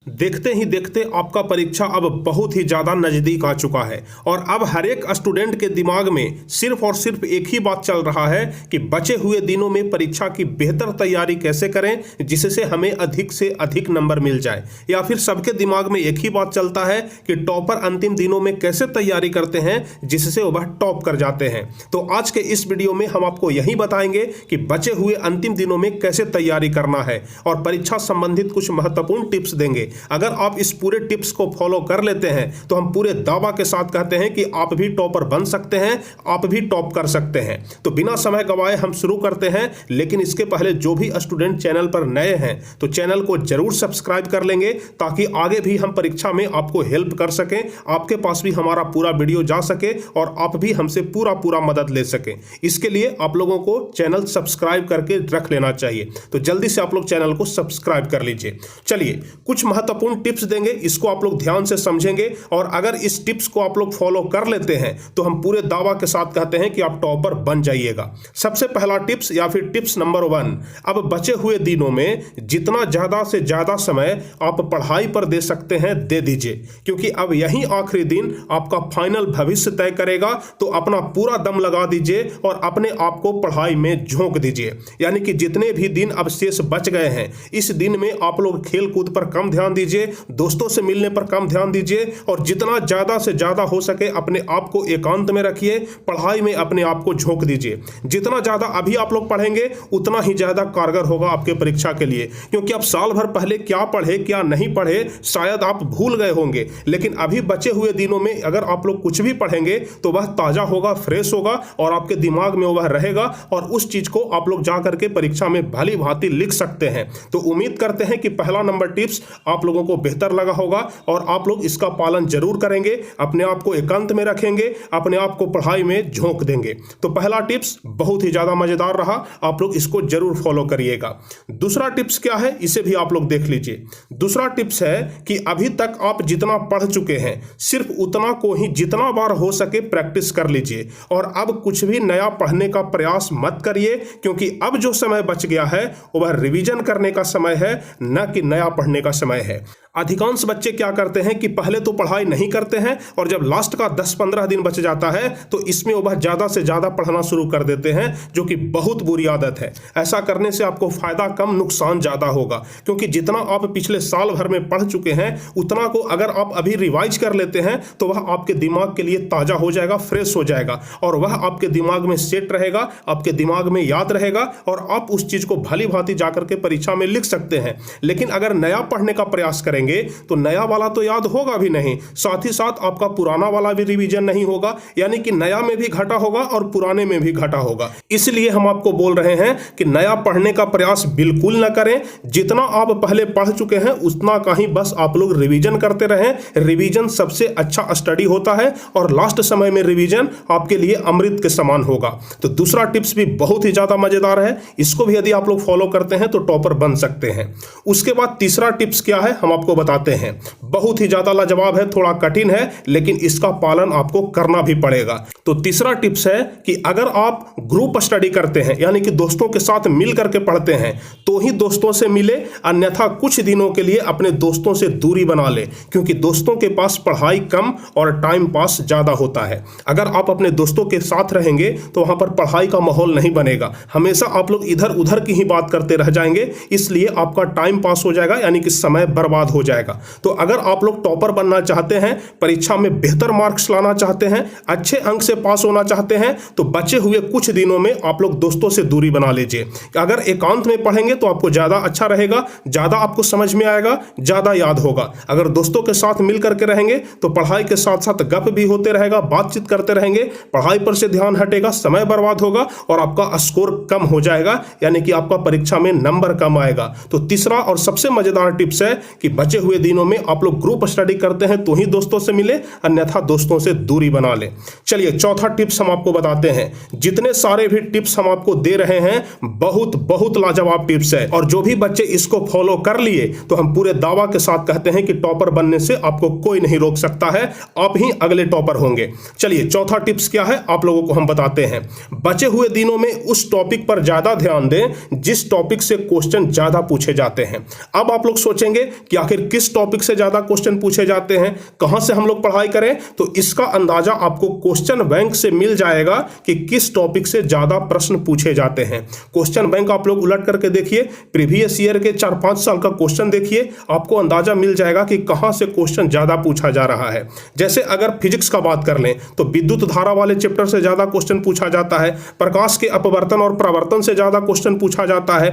देखते ही देखते आपका परीक्षा अब बहुत ही ज़्यादा नज़दीक आ चुका है और अब हर एक स्टूडेंट के दिमाग में सिर्फ और सिर्फ एक ही बात चल रहा है कि बचे हुए दिनों में परीक्षा की बेहतर तैयारी कैसे करें जिससे हमें अधिक से अधिक नंबर मिल जाए, या फिर सबके दिमाग में एक ही बात चलता है कि टॉपर अंतिम दिनों में कैसे तैयारी करते हैं जिससे वह टॉप कर जाते हैं। तो आज के इस वीडियो में हम आपको यही बताएंगे कि बचे हुए अंतिम दिनों में कैसे तैयारी करना है और परीक्षा संबंधित कुछ महत्वपूर्ण टिप्स देंगे। अगर आप इस पूरे टिप्स को फॉलो कर लेते हैं तो हम पूरे दावा के साथ कहते हैं कि आप भी टॉपर बन सकते हैं, आप भी टॉप कर सकते हैं। तो बिना समय गंवाए हम शुरू करते हैं, लेकिन इसके पहले जो भी स्टूडेंट चैनल पर नए हैं तो चैनल को जरूर सब्सक्राइब कर लेंगे ताकि आगे भी हम परीक्षा में आपको हेल्प कर सकें, आपके पास भी हमारा पूरा वीडियो जा सके और आप भी हमसे पूरा मदद ले सकें। इसके लिए आप लोगों को चैनल सब्सक्राइब करके रख लेना चाहिए, तो जल्दी से आप लोग चैनल को सब्सक्राइब कर लीजिए। चलिए कुछ महत्वपूर्ण टिप्स देंगे, इसको आप लोग ध्यान से समझेंगे और अगर इस टिप्स को आप लोग फॉलो कर लेते हैं तो हम पूरे दावा के साथ कहते हैं कि आप टॉपर बन जाइएगा। सबसे पहला टिप्स या फिर टिप्स नंबर 1, अब बचे हुए दिनों में जितना ज्यादा से ज्यादा समय आप पढ़ाई पर दे सकते हैं दे दीजिए, क्योंकि अब यही आखिरी दिन आपका फाइनल भविष्य तय करेगा। तो अपना पूरा दम लगा दीजिए और अपने आप को पढ़ाई में झोंक दीजिए। यानी कि जितने भी दिन अब शेष बच गए हैं इस दिन में आप लोग खेल कूद पर कम ध्यान दीजिए, दोस्तों से मिलने पर कम ध्यान दीजिए और जितना ज्यादा से ज्यादा हो सके अपने आप को एकांत में रखिए, पढ़ाई में अपने आप को झोंक दीजिए। जितना ज्यादा अभी आप लोग पढ़ेंगे उतना ही ज्यादा कारगर होगा आपके परीक्षा के लिए, क्योंकि अब साल भर पहले क्या पढ़े क्या नहीं पढ़े शायद आप भूल गए होंगे, लेकिन अभी बचे हुए दिनों में अगर आप लोग कुछ भी पढ़ेंगे तो वह ताजा होगा, फ्रेश होगा और आपके दिमाग में वह रहेगा और उस चीज को आप लोग जाकर के परीक्षा में भली भांति लिख सकते हैं। तो उम्मीद करते हैं कि पहला नंबर टिप्स आप लोगों को बेहतर लगा होगा और आप लोग इसका पालन जरूर करेंगे, अपने आप को एकांत में रखेंगे, अपने आप को पढ़ाई में झोंक देंगे। तो पहला टिप्स बहुत ही ज्यादा मजेदार रहा, आप लोग इसको जरूर फॉलो करिएगा। दूसरा टिप्स क्या है इसे भी आप लोग देख लीजिए। दूसरा टिप्स है कि अभी तक आप जितना पढ़ चुके हैं सिर्फ उतना को ही जितना बार हो सके प्रैक्टिस कर लीजिए और अब कुछ भी नया पढ़ने का प्रयास मत करिए, क्योंकि अब जो समय बच गया है वह रिवीजन करने का समय है, न कि नया पढ़ने का समय है। अधिकांश बच्चे क्या करते हैं कि पहले तो पढ़ाई नहीं करते हैं और जब लास्ट का 10-15 दिन बच जाता है तो इसमें वह ज़्यादा से ज़्यादा पढ़ना शुरू कर देते हैं, जो कि बहुत बुरी आदत है। ऐसा करने से आपको फ़ायदा कम नुकसान ज़्यादा होगा, क्योंकि जितना आप पिछले साल भर में पढ़ चुके हैं उतना को अगर आप अभी रिवाइज कर लेते हैं तो वह आपके दिमाग के लिए ताज़ा हो जाएगा, फ्रेश हो जाएगा और वह आपके दिमाग में सेट रहेगा, आपके दिमाग में याद रहेगा और आप उस चीज़ को भली भांति जाकर के परीक्षा में लिख सकते हैं। लेकिन अगर नया पढ़ने का प्रयास करेंगे तो नया वाला तो याद होगा भी नहीं, साथ ही साथ आपका पुराना वाला भी रिवीजन नहीं होगा, यानी कि नया में भी घाटा होगा और पुराने में भी घाटा होगा। इसलिए हम आपको बोल रहे हैं कि नया पढ़ने का प्रयास बिल्कुल न करें। जितना आप पहले पढ़ चुके हैं उतना का ही बस आप लोग रिवीजन करते रहें। रिवीजन सबसे अच्छा स्टडी होता है और लास्ट समय में रिवीजन आपके लिए अमृत के समान होगा। तो दूसरा टिप्स भी बहुत ही ज्यादा मजेदार है, इसको भी यदि आप लोग फॉलो करते हैं तो टॉपर बन सकते हैं। उसके बाद तीसरा टिप्स क्या है हम आपको बताते हैं, बहुत ही ज्यादा लाजवाब है, थोड़ा कठिन है, लेकिन इसका पालन आपको करना भी पड़ेगा। तो तीसरा टिप्स है कि अगर आप ग्रुप स्टडी करते हैं यानी कि दोस्तों के साथ मिल करके पढ़ते हैं तो ही दोस्तों से मिले, अन्यथा कुछ दिनों के लिए अपने दोस्तों से दूरी बना ले, क्योंकि दोस्तों के पास पढ़ाई कम और टाइम पास ज्यादा होता है। अगर आप अपने दोस्तों के साथ रहेंगे तो वहां पर पढ़ाई का माहौल नहीं बनेगा, हमेशा आप लोग इधर उधर की ही बात करते रह जाएंगे, इसलिए आपका टाइम पास हो जाएगा यानी कि समय बर्बाद हो जाएगा। तो अगर आप लोग टॉपर बनना चाहते हैं, परीक्षा में बेहतर मार्क्स लाना चाहते हैं, अच्छे अंक से पास होना चाहते हैं, तो बचे हुए कुछ दिनों में आप लोग दोस्तों से दूरी बना लीजिए। अगर एकांत में पढ़ेंगे तो आपको ज्यादा अच्छा रहेगा, ज्यादा आपको समझ में आएगा, ज्यादा याद होगा। अगर दोस्तों के साथ मिल करके रहेंगे तो पढ़ाई के साथ साथ गप भी होते रहेगा, बातचीत करते रहेंगे, पढ़ाई पर से ध्यान हटेगा, समय बर्बाद होगा और आपका स्कोर कम हो जाएगा, यानी कि आपका परीक्षा में नंबर कम आएगा। तो तीसरा और सबसे मजेदार टिप्स है कि बचे हुए दिनों में आप लोग ग्रुप स्टडी करते हैं तो ही दोस्तों से मिले, अन्यथा दोस्तों से दूरी बना ले। चलिए चौथा टिप्स हम आपको बताते हैं। जितने सारे भी टिप्स हम आपको दे रहे हैं बहुत बहुत लाजवाब टिप्स है, और जो भी बच्चे इसको फॉलो कर लिए तो हम पूरे दावा के साथ कहते हैं कि टॉपर बनने से आपको कोई नहीं रोक सकता है, आप ही अगले टॉपर होंगे। चलिए चौथा टिप्स क्या है आप लोगों को हम बताते हैं। बचे हुए दिनों में उस टॉपिक पर ज्यादा ध्यान दें जिस टॉपिक से क्वेश्चन ज्यादा पूछे जाते हैं। अब आप लोग सोचेंगे कि आखिर किस टॉपिक से ज्यादा क्वेश्चन पूछे जाते हैं, कहां से हम लोग पढ़ाई करें, तो इसका अंदाजा आपको क्वेश्चन बैंक से मिल जाएगा कि किस टॉपिक से ज्यादा प्रश्न पूछे जाते हैं। क्वेश्चन बैंक आप लोग उलट करके देखिए, प्रीवियस ईयर के 4-5 साल का क्वेश्चन देखिए, आपको अंदाजा मिल जाएगा कि कहां से क्वेश्चन ज्यादा पूछा जा रहा है। जैसे अगर फिजिक्स का बात कर लें तो विद्युत धारा वाले चैप्टर से ज्यादा क्वेश्चन पूछा जाता है, प्रकाश के अपवर्तन और प्रवर्तन से ज्यादा क्वेश्चन पूछा जाता है,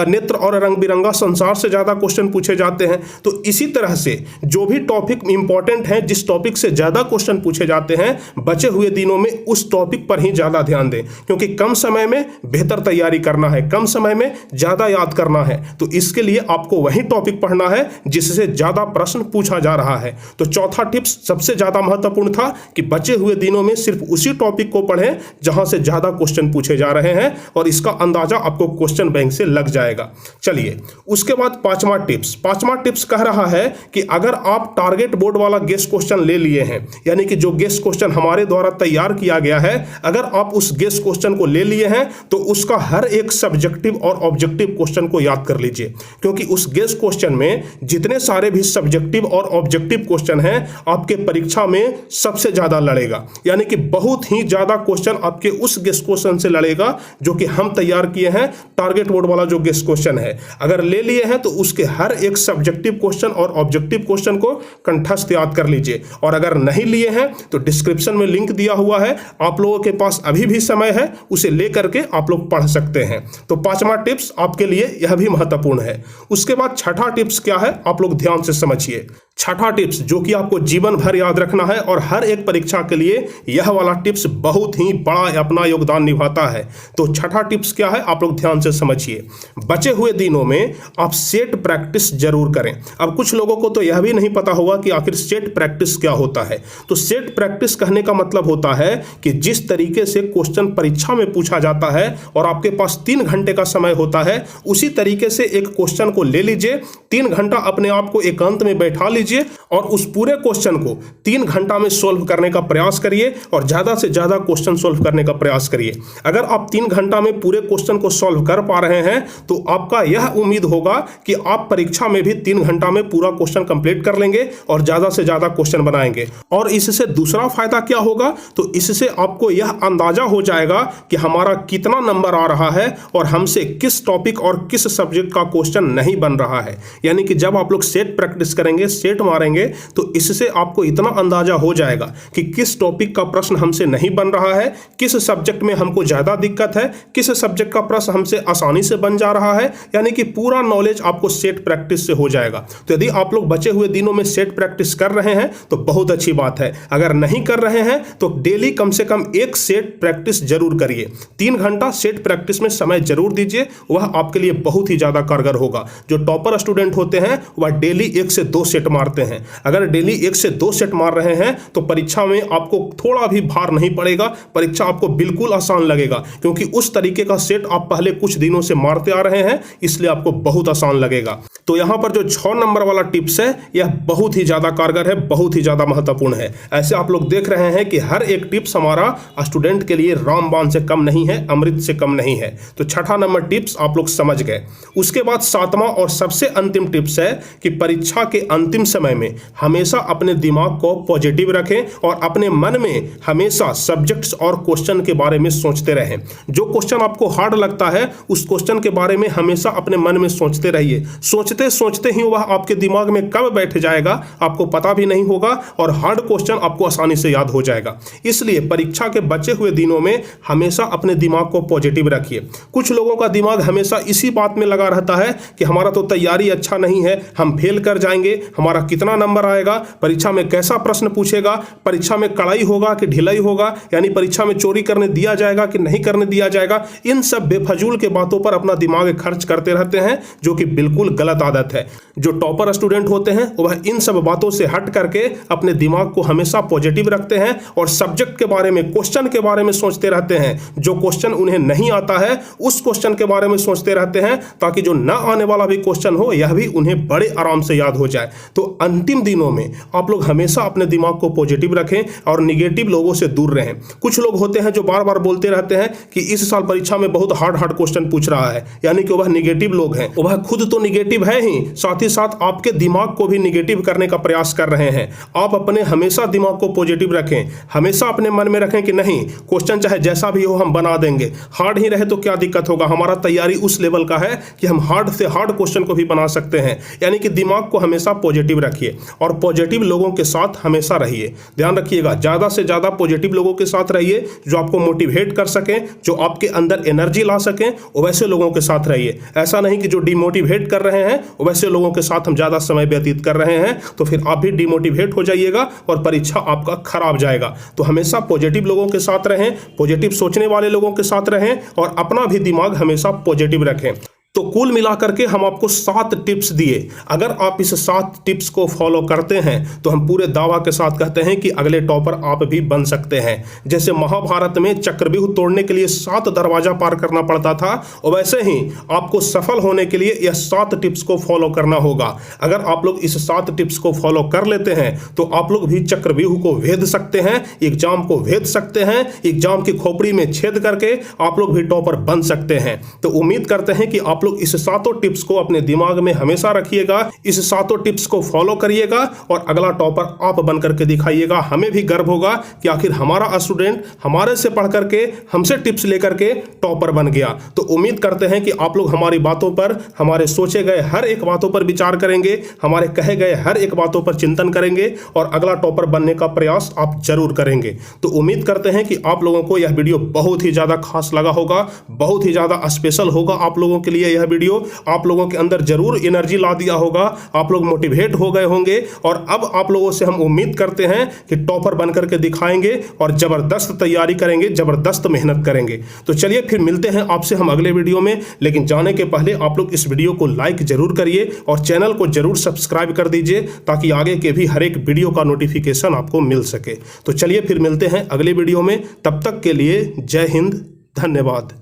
नेत्र और रंग बिरंगा संसार से ज्यादा क्वेश्चन पूछे जाते हैं। तो इसी तरह से जो भी टॉपिक इंपॉर्टेंट है, जिस टॉपिक से ज्यादा क्वेश्चन पूछे जाते हैं, बचे हुए दिनों में उस टॉपिक पर ही ज्यादा ध्यान दें, क्योंकि कम समय में बेहतर तैयारी करना है, कम समय में ज्यादा याद करना है। तो इसके लिए आपको वही टॉपिक पढ़ना है जिससे ज्यादा प्रश्न पूछा जा रहा है। तो चौथा टिप्स सबसे ज्यादा महत्वपूर्ण था कि बचे हुए दिनों में सिर्फ उसी टॉपिक को पढ़ें जहां से ज्यादा क्वेश्चन पूछे जा रहे हैं, और इसका अंदाजा आपको क्वेश्चन बैंक से लग जाएगा। चलिए उसके बाद पांचवा टिप्स कह रहा है कि अगर आप टारगेट बोर्ड वाला गेस्ट क्वेश्चन ले लिए हैं, यानी कि जो गेस्ट क्वेश्चन हमारे द्वारा तैयार किया गया है, अगर आप उस गेस्ट क्वेश्चन को ले लिए हैं तो उसका हर एक सब्जेक्टिव और ऑब्जेक्टिव क्वेश्चन को याद कर लीजिए, क्योंकि उस गेस्ट क्वेश्चन में जितने सारे भी सब्जेक्टिव और ऑब्जेक्टिव क्वेश्चन हैं आपके परीक्षा में सबसे ज्यादा लड़ेगा, यानी कि बहुत ही ज्यादा क्वेश्चन आपके उस गेस्ट क्वेश्चन से लड़ेगा जो कि हम तैयार किए हैं। टारगेट बोर्ड वाला जो गेस्ट क्वेश्चन है अगर ले लिए हैं तो उसके हर एक सब्जेक्टिव क्वेश्चन और ऑब्जेक्टिव क्वेश्चन को कंठस्थ याद कर लीजिए, और अगर नहीं लिए हैं तो डिस्क्रिप्शन में लिंक दिया हुआ है, आप लोगों के पास अभी भी समय है, उसे लेकर के आप लोग पढ़ सकते हैं। तो पांचवा टिप्स आपके लिए यह भी महत्वपूर्ण है। उसके बाद छठा टिप्स क्या है आप लोग ध्यान से समझिए। छठा टिप्स जो कि आपको जीवन भर याद रखना है, और हर एक परीक्षा के लिए यह वाला टिप्स बहुत ही बड़ा अपना योगदान निभाता है। तो छठा टिप्स क्या है आप लोग ध्यान से समझिए। बचे हुए दिनों में आप सेट प्रैक्टिस जरूर करें। अब कुछ लोगों को तो यह भी नहीं पता होगा कि आखिर सेट प्रैक्टिस क्या होता है। तो सेट प्रैक्टिस कहने का मतलब होता है कि जिस तरीके से क्वेश्चन परीक्षा में पूछा जाता है और आपके पास 3 घंटे का समय होता है, उसी तरीके से एक क्वेश्चन को ले लीजिए, 3 घंटा अपने आप को एकांत में बैठा लीजिए और उस पूरे क्वेश्चन को 3 घंटा में सोल्व करने का प्रयास करिए, और ज्यादा से ज्यादा क्वेश्चन सोल्व करने का प्रयास करिए। अगर आप 3 घंटा में पूरे क्वेश्चन को सोल्व कर पा रहे हैं तो आपका यह उम्मीद होगा कि आप परीक्षा में भी 3 घंटा में पूरा क्वेश्चन कंप्लीट कर लेंगे और ज्यादा से ज्यादा क्वेश्चन बनाएंगे। और इससे दूसरा फायदा क्या होगा, तो इससे आपको यह अंदाजा हो जाएगा कि हमारा कितना नंबर आ रहा है और हमसे किस टॉपिक और किस सब्जेक्ट का क्वेश्चन नहीं बन रहा है। यानी कि जब आप लोग सेट प्रैक्टिस करेंगे, सेट मारेंगे, तो इससे आपको इतना अंदाजा हो जाएगा कि किस टॉपिक का प्रश्न हमसे नहीं बन रहा है, किस सब्जेक्ट में हमको ज्यादा दिक्कत है, किस सब्जेक्ट का प्रश्न हमसे आसानी से बन जा रहा है। यानी कि पूरा नॉलेज आपको सेट प्रैक्टिस से हो जाएगा। तो यदि आप लोग बचे हुए दिनों में सेट प्रैक्टिस कर रहे हैं तो बहुत अच्छी बात है। अगर नहीं कर रहे हैं तो डेली कम से कम एक सेट प्रैक्टिस जरूर करिए। 3 घंटा सेट प्रैक्टिस में समय जरूर दीजिए, वह आपके लिए बहुत ही ज्यादा कारगर होगा। जो टॉपर स्टूडेंट होते हैं वह डेली 1 से 2 सेट मारते हैं। अगर डेली 1 से 2 सेट मार रहे हैं तो परीक्षा में आपको थोड़ा भी भार नहीं पड़ेगा, परीक्षा आपको बिल्कुल आसान लगेगा, क्योंकि उस तरीके का सेट आप पहले कुछ दिनों से मारते आ रहे हैं, इसलिए आपको बहुत आसान लगेगा। तो यहां पर जो 6 नंबर वाला टिप्स है यह बहुत ही ज्यादा कारगर है, बहुत ही ज्यादा महत्वपूर्ण है। ऐसे आप लोग देख रहे हैं कि हर एक टिप्स हमारा स्टूडेंट के लिए रामबाण से कम नहीं है, अमृत से कम नहीं है। तो छठा नंबर टिप्स आप लोग समझ गए। उसके बाद 7वां और सबसे अंतिम टिप्स है कि परीक्षा के अंतिम समय में हमेशा अपने दिमाग को पॉजिटिव रखें और अपने मन में हमेशा सब्जेक्ट्स और क्वेश्चन के बारे में सोचते रहें। जो क्वेश्चन आपको हार्ड लगता है उस क्वेश्चन के बारे में हमेशा अपने मन में सोचते रहिए। सोचते सोचते ही वह आपके दिमाग में कब बैठ जाएगा आपको पता भी नहीं होगा, और हार्ड क्वेश्चन आपको आसानी से याद हो जाएगा। इसलिए परीक्षा के बचे हुए दिनों में हमेशा अपने दिमाग को पॉजिटिव रखिए। कुछ लोगों का दिमाग हमेशा इसी बात में लगा रहता है कि हमारा तो तैयारी अच्छा नहीं है, हम फेल कर जाएंगे, हमारा हमारा कितना नंबर आएगा, परीक्षा में कैसा प्रश्न पूछेगा, परीक्षा में कड़ाई होगा कि ढिलाई होगा, यानी परीक्षा में चोरी करने दिया जाएगा कि नहीं करने दिया जाएगा, इन सब बेफजूल के बातों पर अपना दिमाग खर्च करते रहते हैं, जो कि बिल्कुल गलत आदत है। जो टॉपर स्टूडेंट होते हैं वह इन सब बातों से हट करके अपने दिमाग को हमेशा पॉजिटिव रखते हैं और सब्जेक्ट के बारे में, क्वेश्चन के बारे में सोचते रहते हैं। जो क्वेश्चन उन्हें नहीं आता है उस क्वेश्चन के बारे में सोचते रहते हैं, ताकि जो न आने वाला भी क्वेश्चन हो यह भी उन्हें बड़े आराम से याद हो जाए। तो अंतिम दिनों में आप लोग हमेशा अपने दिमाग को पॉजिटिव रखें और निगेटिव लोगों से दूर रहें। कुछ लोग होते हैं जो बार बार बोलते रहते हैं कि इस साल परीक्षा में बहुत हार्ड क्वेश्चन पूछ रहा है, यानी कि वह निगेटिव लोग हैं। वह खुद तो निगेटिव है ही, साथ ही साथ आपके दिमाग को भी निगेटिव करने का प्रयास कर रहे हैं। आप अपने हमेशा दिमाग को पॉजिटिव रखें, हमेशा अपने मन में रखें कि नहीं, क्वेश्चन चाहे जैसा भी हो हम बना देंगे, हार्ड ही रहे तो क्या दिक्कत होगा, हमारा तैयारी उस लेवल का है कि हम हार्ड से हार्ड क्वेश्चन को भी बना सकते हैं। यानी कि दिमाग को हमेशा पॉजिटिव रखिए और पॉजिटिव लोगों के साथ हमेशा रहिए। ध्यान रखिएगा, ज्यादा से ज्यादा पॉजिटिव लोगों के साथ रहिए, जो आपको मोटिवेट कर सकें, जो आपके अंदर एनर्जी ला सकें, वैसे लोगों के साथ रहिए। ऐसा नहीं कि जो डिमोटिवेट कर रहे हैं वैसे लोगों के साथ हम ज्यादा समय व्यतीत कर रहे हैं, तो फिर आप भी डिमोटिवेट हो जाइएगा और परीक्षा आपका खराब जाएगा। तो हमेशा पॉजिटिव लोगों के साथ रहें, पॉजिटिव सोचने वाले लोगों के साथ रहें और अपना भी दिमाग हमेशा पॉजिटिव रखें। तो कुल मिलाकर के हम आपको 7 टिप्स दिए। अगर आप इस 7 टिप्स को फॉलो करते हैं तो हम पूरे दावा के साथ कहते हैं कि अगले टॉपर आप भी बन सकते हैं। जैसे महाभारत में चक्रव्यूह तोड़ने के लिए 7 दरवाजा पार करना पड़ता था, वैसे ही आपको सफल होने के लिए यह 7 टिप्स को फॉलो करना होगा। अगर आप लोग इस 7 टिप्स को फॉलो कर लेते हैं तो आप लोग भी चक्रव्यूह को भेद सकते हैं, एग्जाम को भेद सकते हैं, एग्जाम की खोपड़ी में छेद करके आप लोग भी टॉपर बन सकते हैं। तो उम्मीद करते हैं कि आप लोग इस 7 टिप्स को अपने दिमाग में हमेशा रखिएगा, इस 7 टिप्स को फॉलो करिएगा और अगला टॉपर आप बन करके दिखाइएगा। हमें भी गर्व होगा कि आखिर हमारा स्टूडेंट हमारे से पढ़ करके, हमसे टिप्स लेकर के टॉपर बन गया। तो उम्मीद करते हैं कि आप लोग हमारी बातों पर, हमारे सोचे गए हर एक बातों पर विचार करेंगे, हमारे कहे गए हर एक बातों पर चिंतन करेंगे और अगला टॉपर बनने का प्रयास आप जरूर करेंगे। तो उम्मीद करते हैं कि आप लोगों को यह वीडियो बहुत ही ज्यादा खास लगा होगा, बहुत ही ज्यादा स्पेशल होगा आप लोगों के लिए। यह वीडियो आप लोगों के अंदर जरूर एनर्जी ला दिया होगा, आप लोग मोटिवेट हो गए होंगे और अब आप लोगों से हम उम्मीद करते हैं कि टॉपर बनकर के दिखाएंगे और जबरदस्त तैयारी करेंगे, जबरदस्त मेहनत करेंगे। तो चलिए फिर मिलते हैं आपसे हम अगले वीडियो में, लेकिन जाने के पहले आप लोग इस वीडियो को लाइक जरूर करिए और चैनल को जरूर सब्सक्राइब कर दीजिए, ताकि आगे के भी हर एक वीडियो का नोटिफिकेशन आपको मिल सके। तो चलिए फिर मिलते हैं अगले वीडियो में, तब तक के लिए जय हिंद, धन्यवाद।